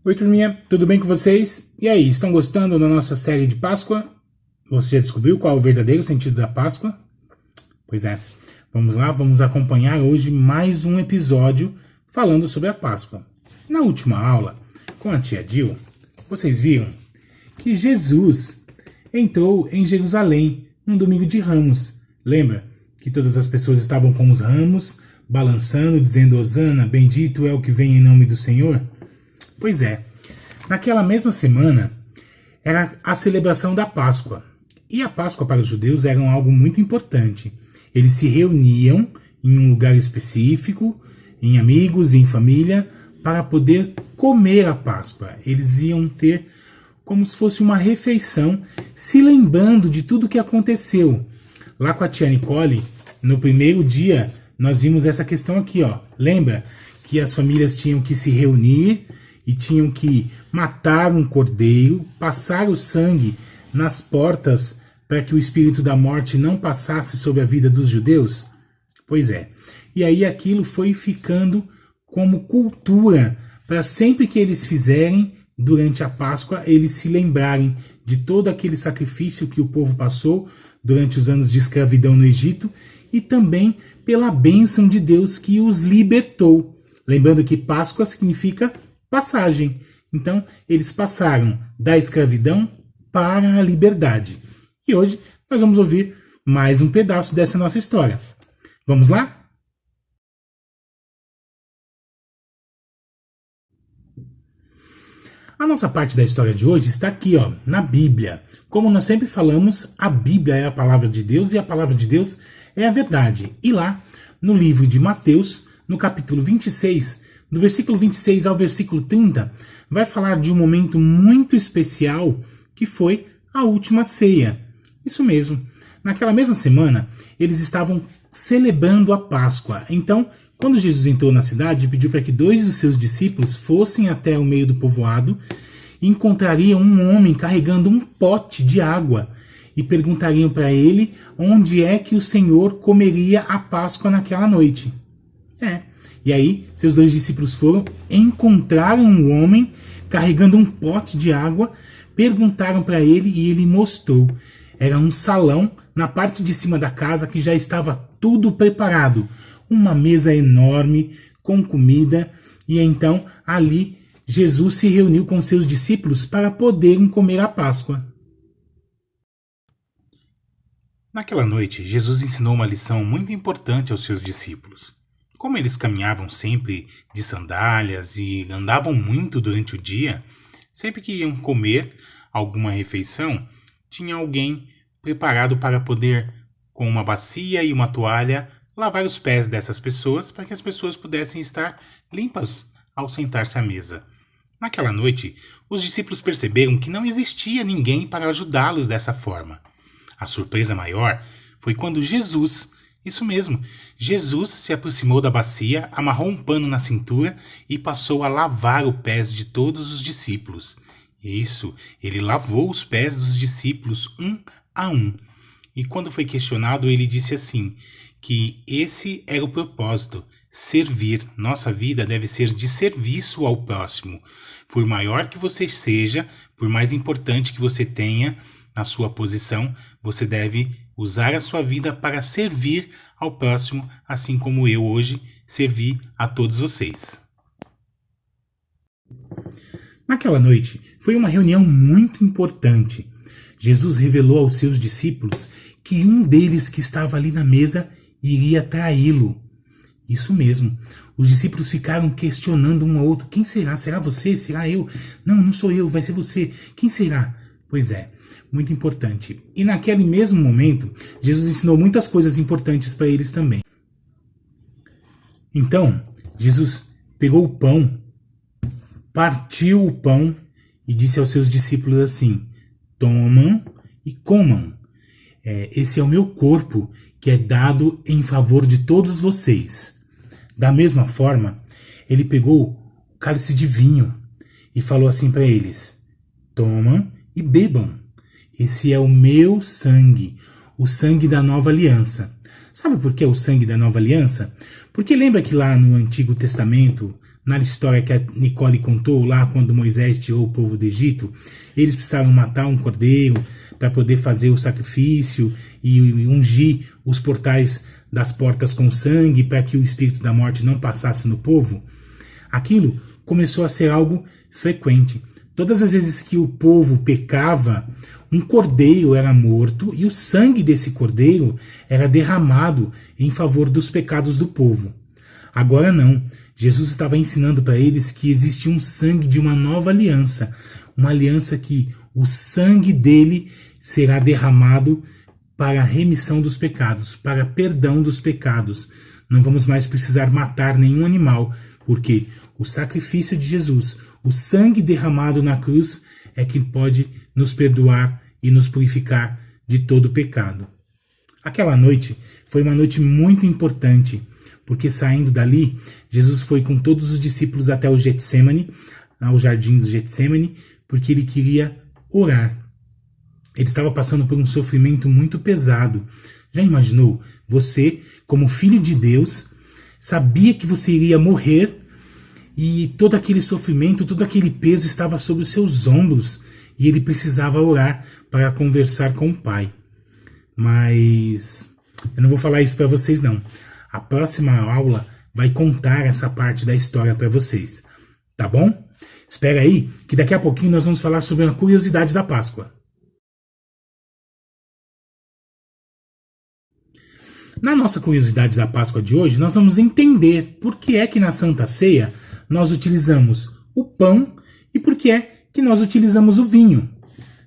Oi, turminha, tudo bem com vocês? E aí, estão gostando da nossa série de Páscoa? Você já descobriu qual é o verdadeiro sentido da Páscoa? Pois é, vamos lá, vamos acompanhar hoje mais um episódio falando sobre a Páscoa. Na última aula, com a tia Jill, vocês viram que Jesus entrou em Jerusalém num domingo de Ramos. Lembra que todas as pessoas estavam com os ramos, balançando, dizendo: Hosana, bendito é o que vem em nome do Senhor? Pois é, naquela mesma semana era a celebração da Páscoa. E a Páscoa para os judeus era algo muito importante. Eles se reuniam em um lugar específico, em amigos e em família, para poder comer a Páscoa. Eles iam ter como se fosse uma refeição, se lembrando de tudo o que aconteceu. Lá com a tia Nicole, no primeiro dia, nós vimos essa questão aqui, ó. Lembra que as famílias tinham que se reunir e tinham que matar um cordeiro, passar o sangue nas portas para que o espírito da morte não passasse sobre a vida dos judeus? Pois é. E aí aquilo foi ficando como cultura, para sempre que eles fizerem durante a Páscoa, eles se lembrarem de todo aquele sacrifício que o povo passou durante os anos de escravidão no Egito e também pela bênção de Deus que os libertou. Lembrando que Páscoa significa passagem. Então, eles passaram da escravidão para a liberdade. E hoje nós vamos ouvir mais um pedaço dessa nossa história. Vamos lá? A nossa parte da história de hoje está aqui, ó, na Bíblia. Como nós sempre falamos, a Bíblia é a palavra de Deus e a palavra de Deus é a verdade. E lá, no livro de Mateus, no capítulo 26, do versículo 26 ao versículo 30, vai falar de um momento muito especial que foi a última ceia. Isso mesmo. Naquela mesma semana, eles estavam celebrando a Páscoa. Então, quando Jesus entrou na cidade, pediu para que 2 dos seus discípulos fossem até o meio do povoado e encontrariam um homem carregando um pote de água e perguntariam para ele onde é que o Senhor comeria a Páscoa naquela noite. E aí, seus 2 discípulos foram, encontraram um homem carregando um pote de água, perguntaram para ele e ele mostrou. Era um salão na parte de cima da casa que já estava tudo preparado. Uma mesa enorme com comida. E então, ali, Jesus se reuniu com seus discípulos para poderem comer a Páscoa. Naquela noite, Jesus ensinou uma lição muito importante aos seus discípulos. Como eles caminhavam sempre de sandálias e andavam muito durante o dia, sempre que iam comer alguma refeição, tinha alguém preparado para poder, com uma bacia e uma toalha, lavar os pés dessas pessoas para que as pessoas pudessem estar limpas ao sentar-se à mesa. Naquela noite, os discípulos perceberam que não existia ninguém para ajudá-los dessa forma. A surpresa maior foi quando Jesus, isso mesmo, Jesus se aproximou da bacia, amarrou um pano na cintura e passou a lavar os pés de todos os discípulos. Isso, ele lavou os pés dos discípulos um a um. E quando foi questionado, ele disse assim, que esse era o propósito, servir. Nossa vida deve ser de serviço ao próximo. Por maior que você seja, por mais importante que você tenha na sua posição, você deve usar a sua vida para servir ao próximo, assim como eu hoje servi a todos vocês. Naquela noite, foi uma reunião muito importante. Jesus revelou aos seus discípulos que um deles que estava ali na mesa iria traí-lo. Isso mesmo. Os discípulos ficaram questionando um ao outro. Quem será? Será você? Será eu? Não, não sou eu, vai ser você. Quem será? Pois é, muito importante. E naquele mesmo momento, Jesus ensinou muitas coisas importantes para eles também. Então, Jesus pegou o pão, partiu o pão e disse aos seus discípulos assim: tomam e comam. Esse é o meu corpo que é dado em favor de todos vocês. Da mesma forma, ele pegou o cálice de vinho e falou assim para eles: tomam e bebam. Esse é o meu sangue, o sangue da nova aliança. Sabe por que é o sangue da nova aliança? Porque lembra que lá no Antigo Testamento, na história que a Nicole contou lá, quando Moisés tirou o povo do Egito, eles precisaram matar um cordeiro para poder fazer o sacrifício e ungir os portais das portas com sangue para que o espírito da morte não passasse no povo. Aquilo começou a ser algo frequente. Todas as vezes que o povo pecava, um cordeiro era morto e o sangue desse cordeiro era derramado em favor dos pecados do povo. Agora não. Jesus estava ensinando para eles que existe um sangue de uma nova aliança, uma aliança que o sangue dele será derramado para a remissão dos pecados, para perdão dos pecados. Não vamos mais precisar matar nenhum animal, porque o sacrifício de Jesus, o sangue derramado na cruz, é que pode nos perdoar e nos purificar de todo pecado. Aquela noite foi uma noite muito importante, porque saindo dali, Jesus foi com todos os discípulos até o Getsêmani, ao jardim do Getsêmani, porque ele queria orar. Ele estava passando por um sofrimento muito pesado. Já imaginou? Você, como filho de Deus, sabia que você iria morrer e todo aquele sofrimento, todo aquele peso estava sobre os seus ombros e ele precisava orar para conversar com o Pai. Mas eu não vou falar isso para vocês não. A próxima aula vai contar essa parte da história para vocês, tá bom? Espera aí que daqui a pouquinho nós vamos falar sobre a curiosidade da Páscoa. Na nossa curiosidade da Páscoa de hoje, nós vamos entender por que é que na Santa Ceia nós utilizamos o pão e por que é que nós utilizamos o vinho.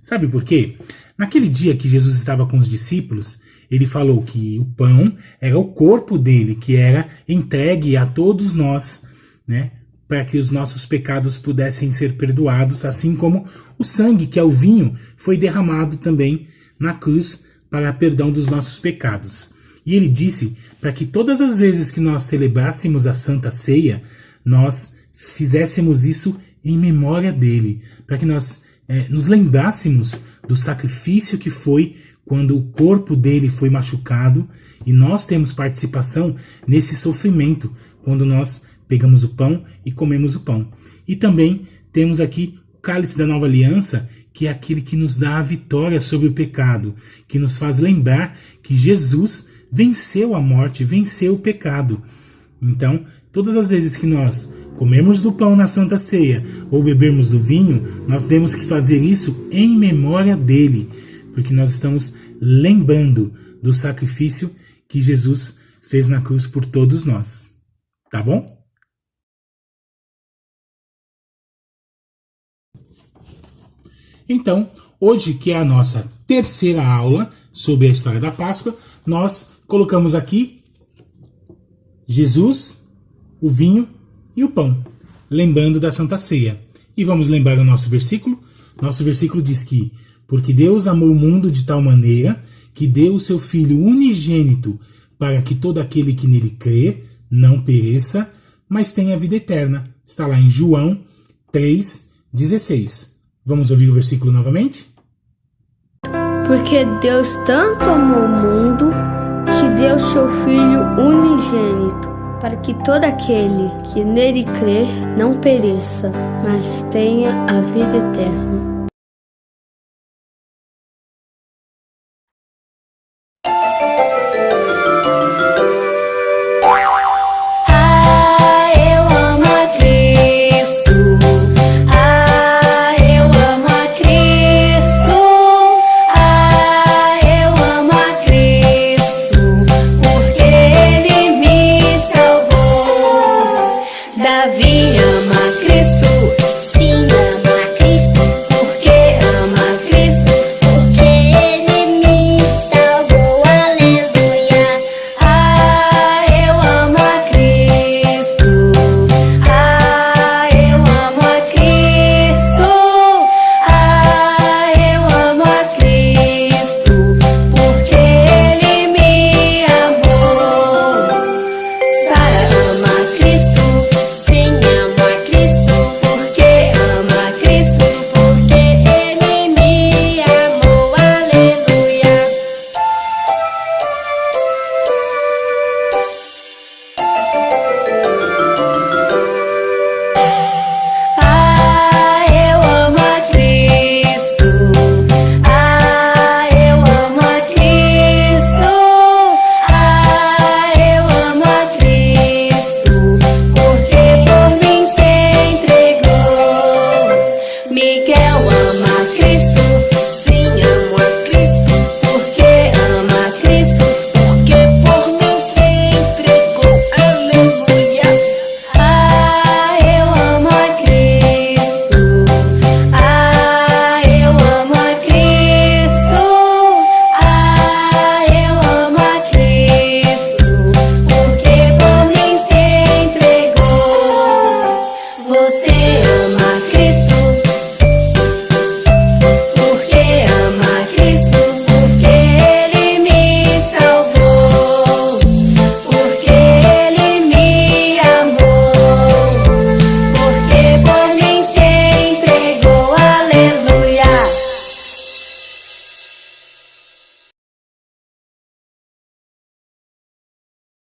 Sabe por quê? Naquele dia que Jesus estava com os discípulos, ele falou que o pão era o corpo dele, que era entregue a todos nós, né, para que os nossos pecados pudessem ser perdoados, assim como o sangue, que é o vinho, foi derramado também na cruz para perdão dos nossos pecados. E ele disse para que todas as vezes que nós celebrássemos a Santa Ceia, nós fizéssemos isso em memória dele, para que nós nos lembrássemos do sacrifício que foi quando o corpo dele foi machucado, e nós temos participação nesse sofrimento quando nós pegamos o pão e comemos o pão. E também temos aqui o cálice da nova aliança, que é aquele que nos dá a vitória sobre o pecado, que nos faz lembrar que Jesus venceu a morte, venceu o pecado. Então, todas as vezes que nós comermos do pão na Santa Ceia ou bebermos do vinho, nós temos que fazer isso em memória dele, porque nós estamos lembrando do sacrifício que Jesus fez na cruz por todos nós. Tá bom? Então, hoje, que é a nossa terceira aula sobre a história da Páscoa, nós colocamos aqui Jesus, o vinho e o pão, lembrando da Santa Ceia. E vamos lembrar o nosso versículo? Nosso versículo diz que porque Deus amou o mundo de tal maneira que deu o seu Filho unigênito para que todo aquele que nele crê não pereça, mas tenha vida eterna. Está lá em João 3,16. Vamos ouvir o versículo novamente? Porque Deus tanto amou o mundo que deu seu Filho unigênito, para que todo aquele que nele crê não pereça, mas tenha a vida eterna.